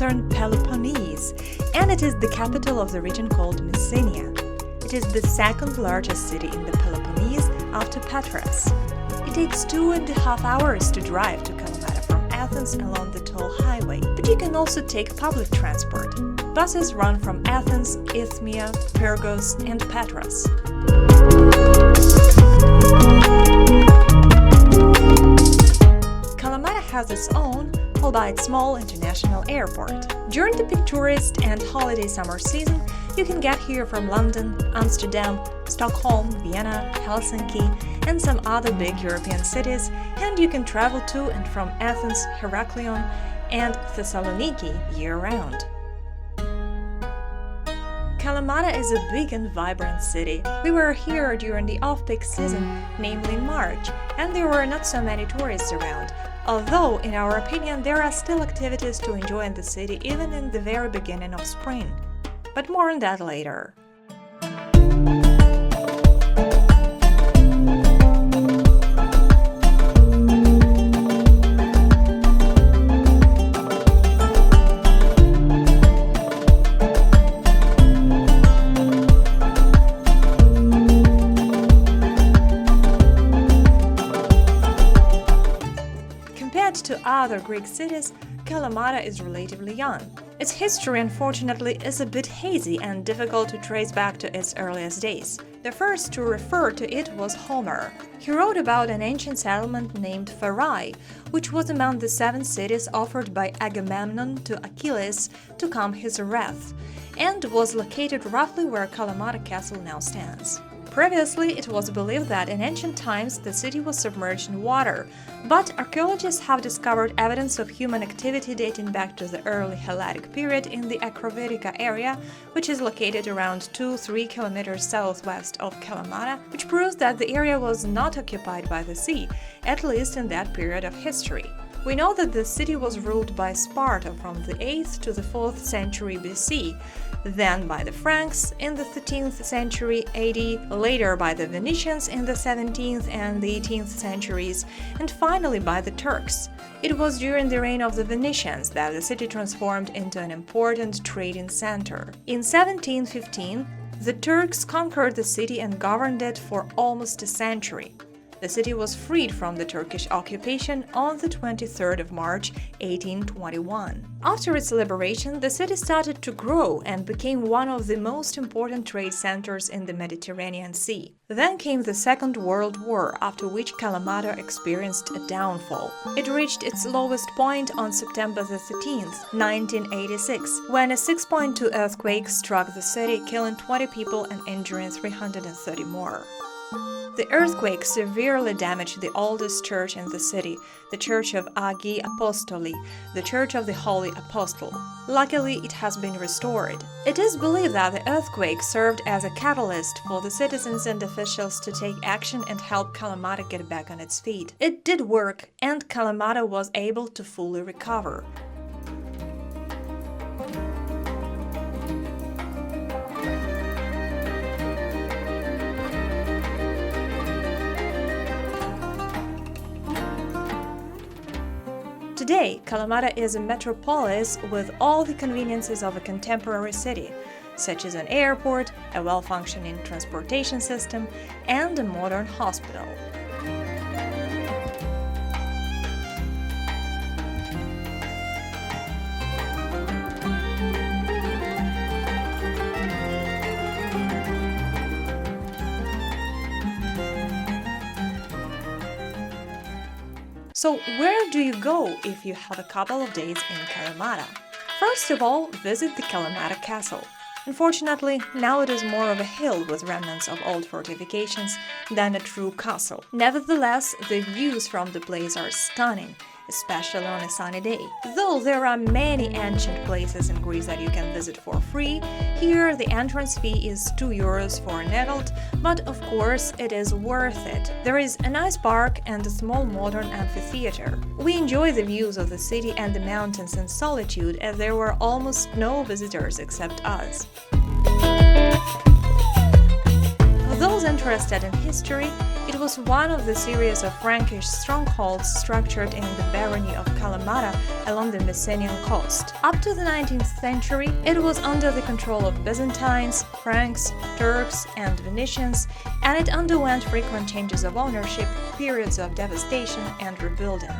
northern Peloponnese, and it is the capital of the region called Messenia. It is the second largest city in the Peloponnese after Patras. It takes 2.5 hours to drive to Kalamata from Athens along the toll highway, but you can also take public transport. Buses run from Athens, Isthmia, Pyrgos, and Patras. Kalamata has its own, albeit small, international airport. During the peak tourist and holiday summer season, you can get here from London, Amsterdam, Stockholm, Vienna, Helsinki, and some other big European cities, and you can travel to and from Athens, Heraklion, and Thessaloniki year-round. Kalamata is a big and vibrant city. We were here during the off-peak season, namely March, and there were not so many tourists around, although, in our opinion, there are still activities to enjoy in the city even in the very beginning of spring. But more on that later. Compared to other Greek cities, Kalamata is relatively young. Its history, unfortunately, is a bit hazy and difficult to trace back to its earliest days. The first to refer to it was Homer. He wrote about an ancient settlement named Pharai, which was among the 7 cities offered by Agamemnon to Achilles to calm his wrath, and was located roughly where Kalamata Castle now stands. Previously, it was believed that in ancient times the city was submerged in water, but archaeologists have discovered evidence of human activity dating back to the early Helladic period in the Akrovitica area, which is located around 2-3 kilometers southwest of Kalamata, which proves that the area was not occupied by the sea, at least in that period of history. We know that the city was ruled by Sparta from the 8th to the 4th century BC, then by the Franks in the 13th century AD, later by the Venetians in the 17th and the 18th centuries, and finally by the Turks. It was during the reign of the Venetians that the city transformed into an important trading center. In 1715, the Turks conquered the city and governed it for almost a century. The city was freed from the Turkish occupation on the 23rd of March, 1821. After its liberation, the city started to grow and became one of the most important trade centers in the Mediterranean Sea. Then came the Second World War, after which Kalamata experienced a downfall. It reached its lowest point on September 13, 1986, when a 6.2 earthquake struck the city, killing 20 people and injuring 330 more. The earthquake severely damaged the oldest church in the city, the Church of Agi Apostoli, the Church of the Holy Apostle. Luckily, it has been restored. It is believed that the earthquake served as a catalyst for the citizens and officials to take action and help Kalamata get back on its feet. It did work, and Kalamata was able to fully recover. Today, Kalamata is a metropolis with all the conveniences of a contemporary city, such as an airport, a well-functioning transportation system, and a modern hospital. So where do you go if you have a couple of days in Kalamata? First of all, visit the Kalamata Castle. Unfortunately, now it is more of a hill with remnants of old fortifications than a true castle. Nevertheless, the views from the place are stunning, especially on a sunny day. Though there are many ancient places in Greece that you can visit for free, here the entrance fee is €2 for an adult, but of course it is worth it. There is a nice park and a small modern amphitheater. We enjoy the views of the city and the mountains in solitude, as there were almost no visitors except us. For those interested in history, It was one of the series of Frankish strongholds structured in the barony of Kalamata along the Messenian coast. Up to the 19th century, it was under the control of Byzantines, Franks, Turks, and Venetians, and it underwent frequent changes of ownership, periods of devastation, and rebuilding.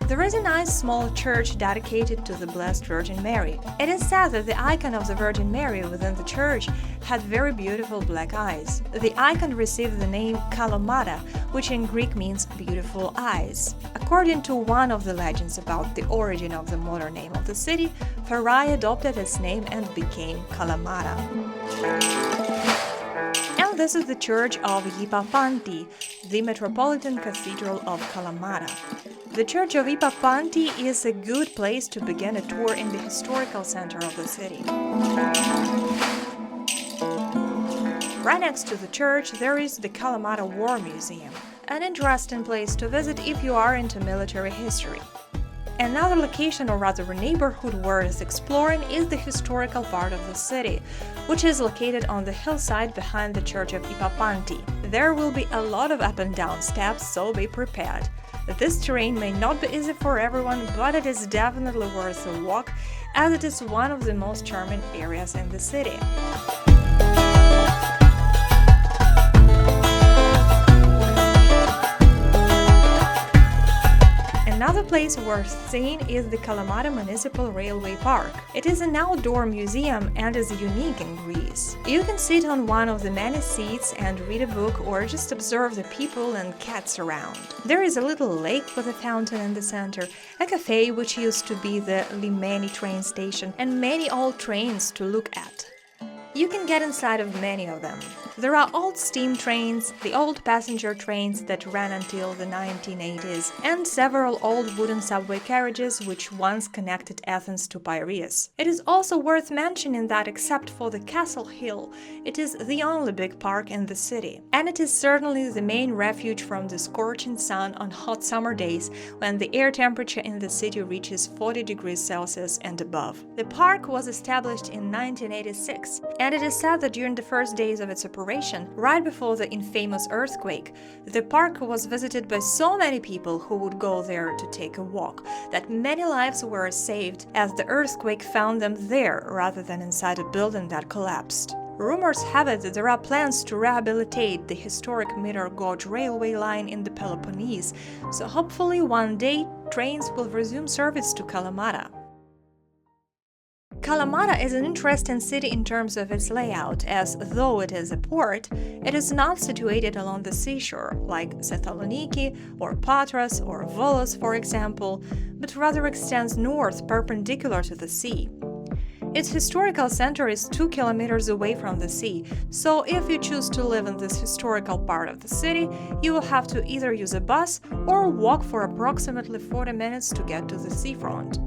There is a nice small church dedicated to the Blessed Virgin Mary. It is said that the icon of the Virgin Mary within the church had very beautiful black eyes. The icon received the name Kalamata, which in Greek means beautiful eyes. According to one of the legends about the origin of the modern name of the city, Farai adopted its name and became Kalamata. And this is the church of Yipapanti, the Metropolitan Cathedral of Kalamata. The Church of Yipapanti is a good place to begin a tour in the historical center of the city. Right next to the church, there is the Kalamata War Museum, an interesting place to visit if you are into military history. Another location, or rather a neighborhood worth exploring, is the historical part of the city, which is located on the hillside behind the Church of Yipapanti. There will be a lot of up and down steps, so be prepared. This terrain may not be easy for everyone, but it is definitely worth a walk, as it is one of the most charming areas in the city. Another place worth seeing is the Kalamata Municipal Railway Park. It is an outdoor museum and is unique in Greece. You can sit on one of the many seats and read a book or just observe the people and cats around. There is a little lake with a fountain in the center, a cafe which used to be the Limani train station, and many old trains to look at. You can get inside of many of them. There are old steam trains, the old passenger trains that ran until the 1980s, and several old wooden subway carriages which once connected Athens to Piraeus. It is also worth mentioning that except for the Castle Hill, it is the only big park in the city. And it is certainly the main refuge from the scorching sun on hot summer days when the air temperature in the city reaches 40 degrees Celsius and above. The park was established in 1986, and it is said that during the first days of its operation, right before the infamous earthquake, the park was visited by so many people who would go there to take a walk that many lives were saved, as the earthquake found them there rather than inside a building that collapsed. Rumors have it that there are plans to rehabilitate the historic Middle Gauge railway line in the Peloponnese, so hopefully one day trains will resume service to Kalamata. Kalamata is an interesting city in terms of its layout, as though it is a port, it is not situated along the seashore, like Thessaloniki or Patras or Volos, for example, but rather extends north perpendicular to the sea. Its historical center is 2 kilometers away from the sea, so if you choose to live in this historical part of the city, you will have to either use a bus or walk for approximately 40 minutes to get to the seafront.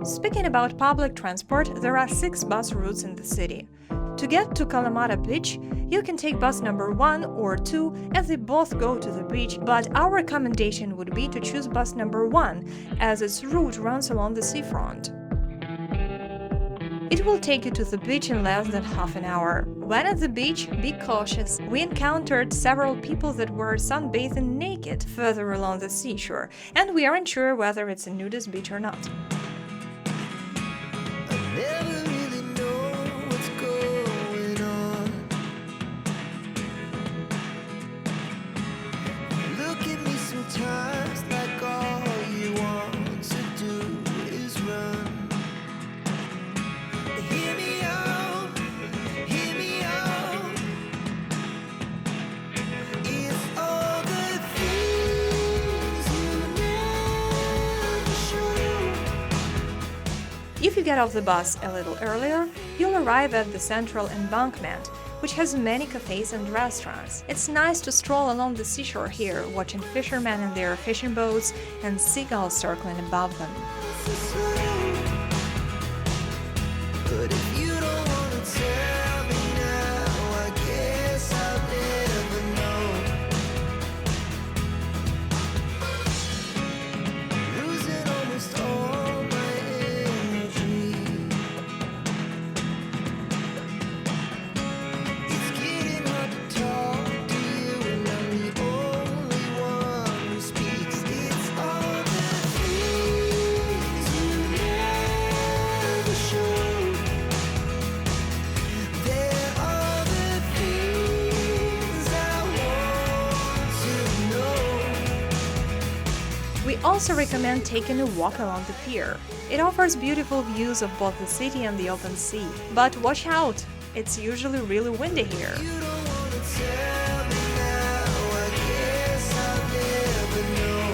Speaking about public transport, there are 6 bus routes in the city. To get to Kalamata beach, you can take bus number 1 or 2, and they both go to the beach, but our recommendation would be to choose bus number 1, as its route runs along the seafront. It will take you to the beach in less than half an hour. When at the beach, be cautious. We encountered several people that were sunbathing naked further along the seashore, and we aren't sure whether it's a nudist beach or not. Never really know what's going on. Look at me sometimes like all you want to do is run. Hear me out, hear me out. If all the things you never show. If you get off the bus a little earlier, you'll arrive at the central embankment, which has many cafes and restaurants. It's nice to stroll along the seashore here, watching fishermen in their fishing boats and seagulls circling above them. But if you don't want to tell me now, I guess I'll never know. also recommend taking a walk along the pier. It offers beautiful views of both the city and the open sea. But watch out! It's usually really windy here. You don't wanna tell me now, I guess I'll never know.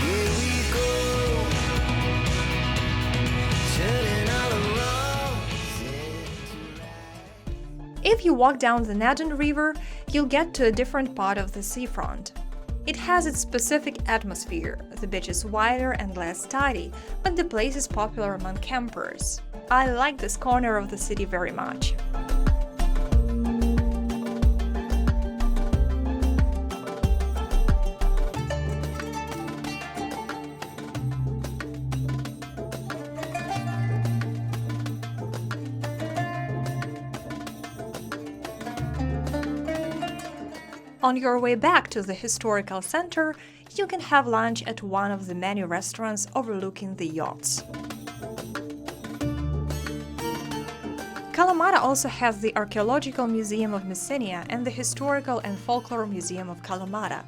Here we go, turning all the wrongs into right. If you walk down the Nadon River, you'll get to a different part of the seafront. It has its specific atmosphere. The beach is wider and less tidy, but the place is popular among campers. I like this corner of the city very much. On your way back to the historical center, you can have lunch at one of the many restaurants overlooking the yachts. Kalamata also has the Archaeological Museum of Messenia and the Historical and Folklore Museum of Kalamata.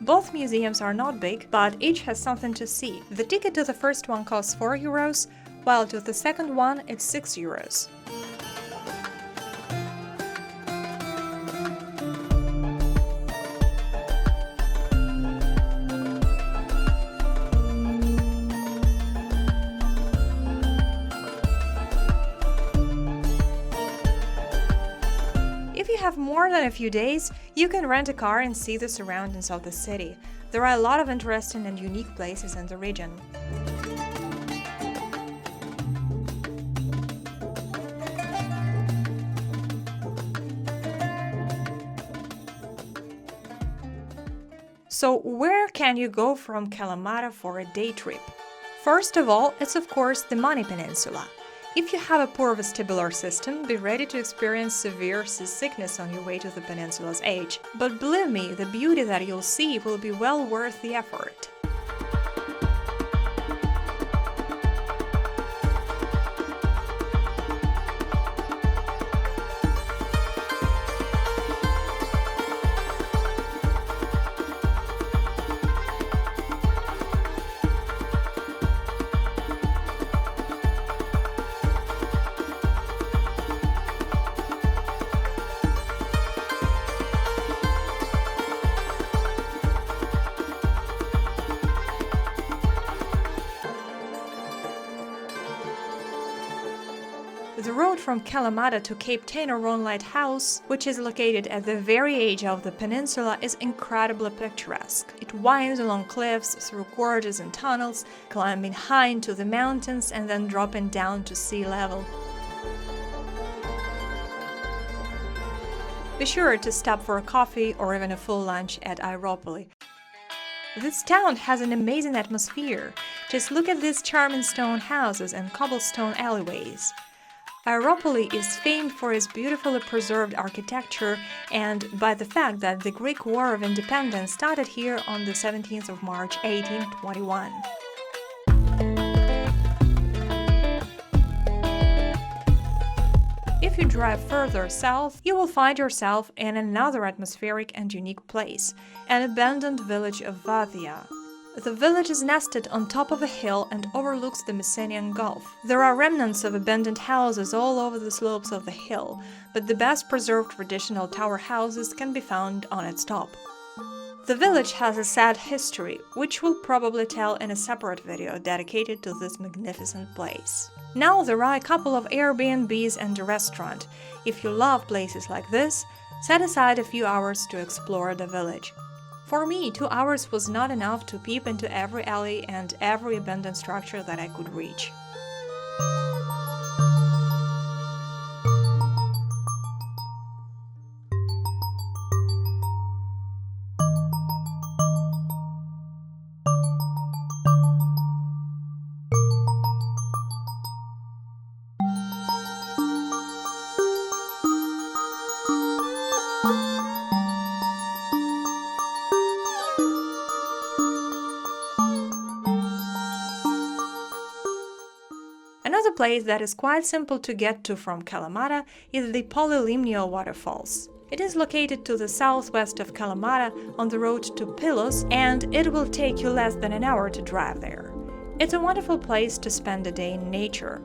Both museums are not big, but each has something to see. The ticket to the first one costs €4, while to the second one it's €6. If you have more than a few days, you can rent a car and see the surroundings of the city. There are a lot of interesting and unique places in the region. So where can you go from Kalamata for a day trip? First of all, it's of course the Mani Peninsula. If you have a poor vestibular system, be ready to experience severe seasickness on your way to the peninsula's edge. But believe me, the beauty that you'll see will be well worth the effort. The road from Kalamata to Cape Tainaron Lighthouse, which is located at the very edge of the peninsula, is incredibly picturesque. It winds along cliffs, through gorges and tunnels, climbing high into the mountains and then dropping down to sea level. Be sure to stop for a coffee or even a full lunch at Aeropoli. This town has an amazing atmosphere. Just look at these charming stone houses and cobblestone alleyways. Aeropoli is famed for its beautifully preserved architecture and by the fact that the Greek War of Independence started here on the 17th of March 1821. If you drive further south, you will find yourself in another atmospheric and unique place, an abandoned village of Vathia. The village is nested on top of a hill and overlooks the Messenian Gulf. There are remnants of abandoned houses all over the slopes of the hill, but the best preserved traditional tower houses can be found on its top. The village has a sad history, which we'll probably tell in a separate video dedicated to this magnificent place. Now there are a couple of Airbnbs and a restaurant. If you love places like this, set aside a few hours to explore the village. For me, 2 hours was not enough to peep into every alley and every abandoned structure that I could reach. Another place that is quite simple to get to from Kalamata is the Polilimnio Waterfalls. It is located to the southwest of Kalamata on the road to Pylos, and it will take you less than an hour to drive there. It's a wonderful place to spend a day in nature.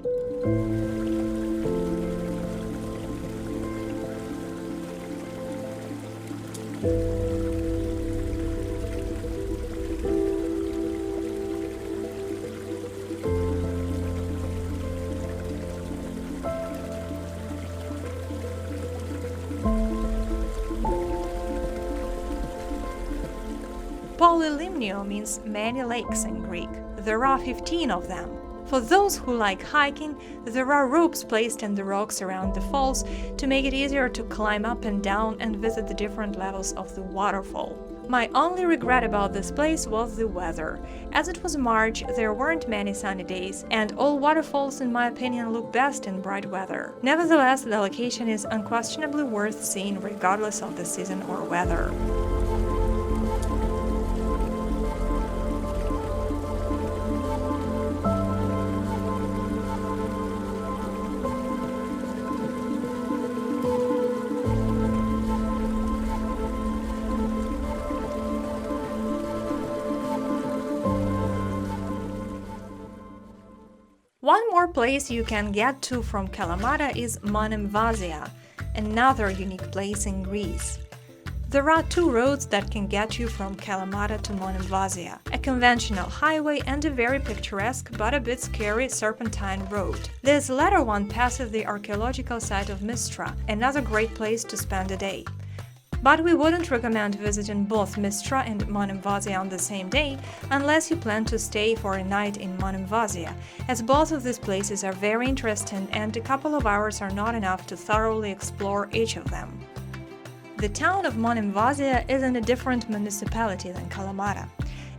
Polilimnio means many lakes in Greek. There are 15 of them. For those who like hiking, there are ropes placed in the rocks around the falls to make it easier to climb up and down and visit the different levels of the waterfall. My only regret about this place was the weather. As it was March, there weren't many sunny days, and all waterfalls, in my opinion, look best in bright weather. Nevertheless, the location is unquestionably worth seeing regardless of the season or weather. One more place you can get to from Kalamata is Monemvasia, another unique place in Greece. There are two roads that can get you from Kalamata to Monemvasia, a conventional highway and a very picturesque but a bit scary serpentine road. This latter one passes the archaeological site of Mistra, another great place to spend a day. But we wouldn't recommend visiting both Mistra and Monemvasia on the same day unless you plan to stay for a night in Monemvasia, as both of these places are very interesting and a couple of hours are not enough to thoroughly explore each of them. The town of Monemvasia is in a different municipality than Kalamata.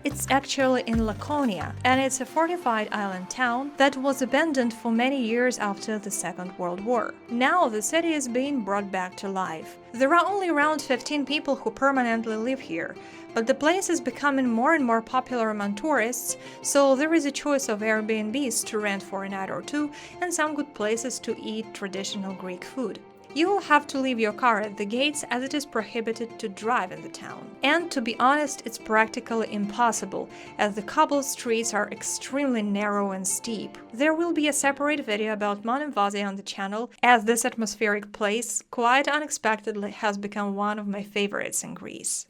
It's actually in Lakonia, and it's a fortified island town that was abandoned for many years after the Second World War. Now the city is being brought back to life. There are only around 15 people who permanently live here, but the place is becoming more and more popular among tourists, so there is a choice of Airbnbs to rent for a night or two and some good places to eat traditional Greek food. You will have to leave your car at the gates as it is prohibited to drive in the town. And to be honest, it's practically impossible, as the cobbled streets are extremely narrow and steep. There will be a separate video about Monemvasia on the channel, as this atmospheric place, quite unexpectedly, has become one of my favorites in Greece.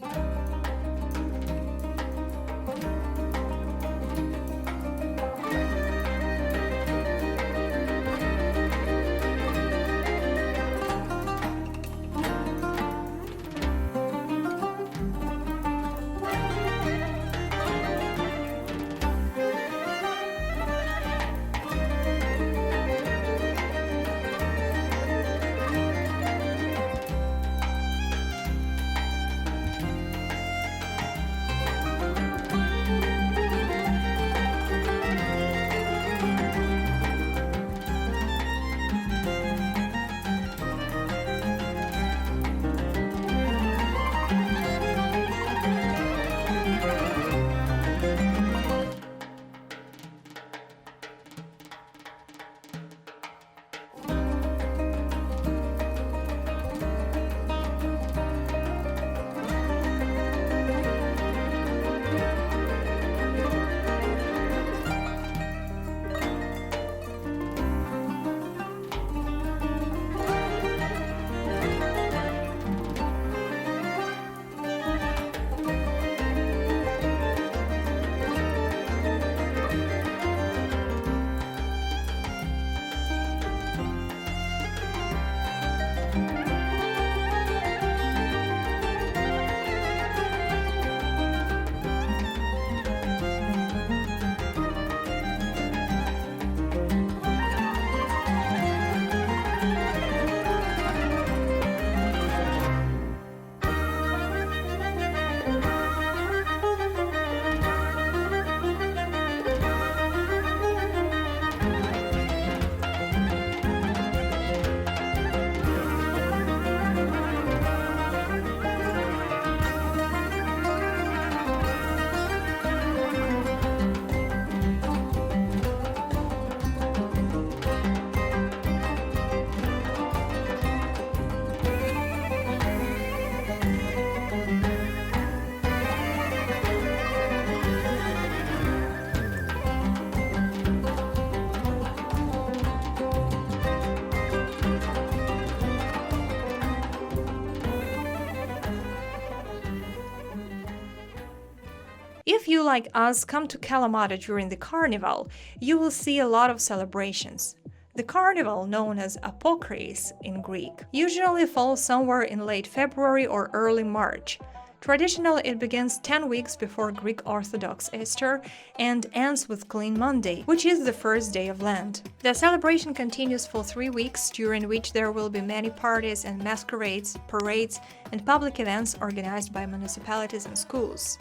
If you, like us, come to Kalamata during the carnival, you will see a lot of celebrations. The carnival, known as Apokris in Greek, usually falls somewhere in late February or early March. Traditionally, it begins 10 weeks before Greek Orthodox Easter and ends with Clean Monday, which is the first day of Lent. The celebration continues for 3 weeks, during which there will be many parties and masquerades, parades, and public events organized by municipalities and schools.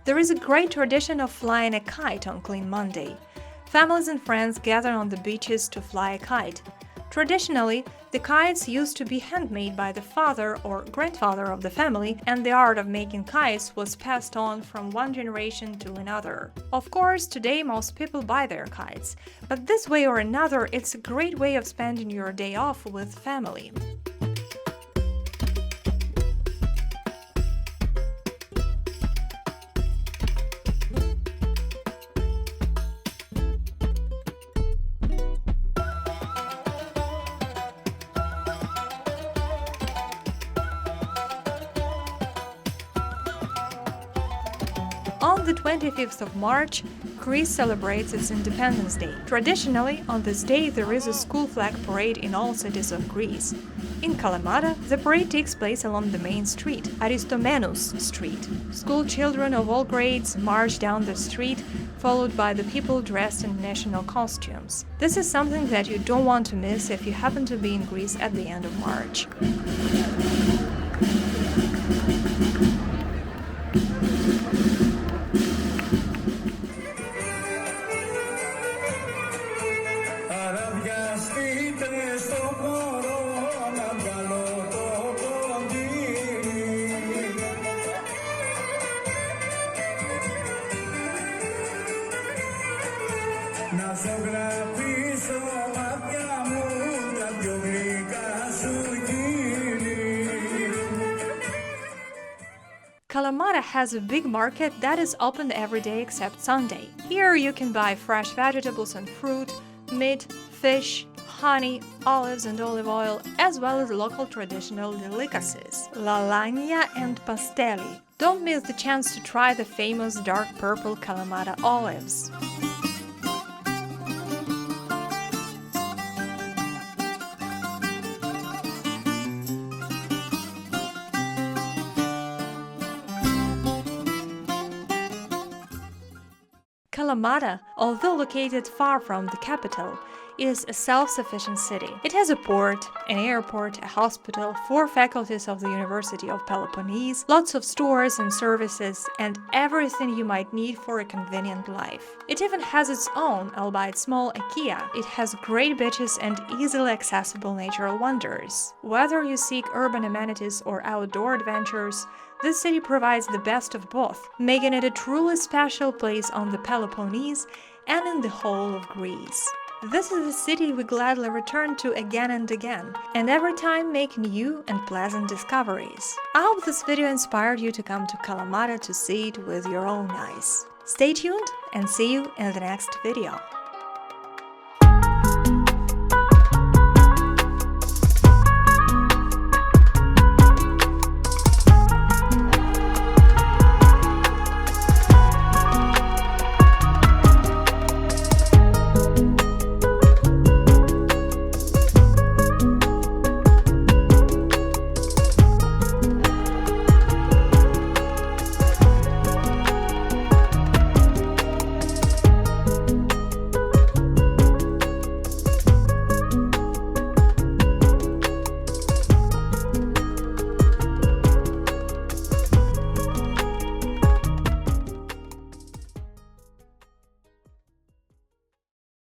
There is a great tradition of flying a kite on Clean Monday. Families and friends gather on the beaches to fly a kite. Traditionally, the kites used to be handmade by the father or grandfather of the family, and the art of making kites was passed on from one generation to another. Of course, today most people buy their kites, but this way or another, it's a great way of spending your day off with family. On the 25th of March, Greece celebrates its Independence Day. Traditionally, on this day there is a school flag parade in all cities of Greece. In Kalamata, the parade takes place along the main street, Aristomenos Street. School children of all grades march down the street, followed by the people dressed in national costumes. This is something that you don't want to miss if you happen to be in Greece at the end of March. Kalamata has a big market that is open every day except Sunday. Here you can buy fresh vegetables and fruit, meat, fish, honey, olives and olive oil, as well as local traditional delicacies, lalagna and pastelli. Don't miss the chance to try the famous dark purple Kalamata olives. Kalamata, although located far from the capital, is a self-sufficient city. It has a port, an airport, a hospital, 4 faculties of the University of Peloponnese, lots of stores and services, and everything you might need for a convenient life. It even has its own, albeit small, IKEA. It has great beaches and easily accessible natural wonders. Whether you seek urban amenities or outdoor adventures, this city provides the best of both, making it a truly special place on the Peloponnese and in the whole of Greece. This is a city we gladly return to again and again, and every time make new and pleasant discoveries. I hope this video inspired you to come to Kalamata to see it with your own eyes. Stay tuned and see you in the next video.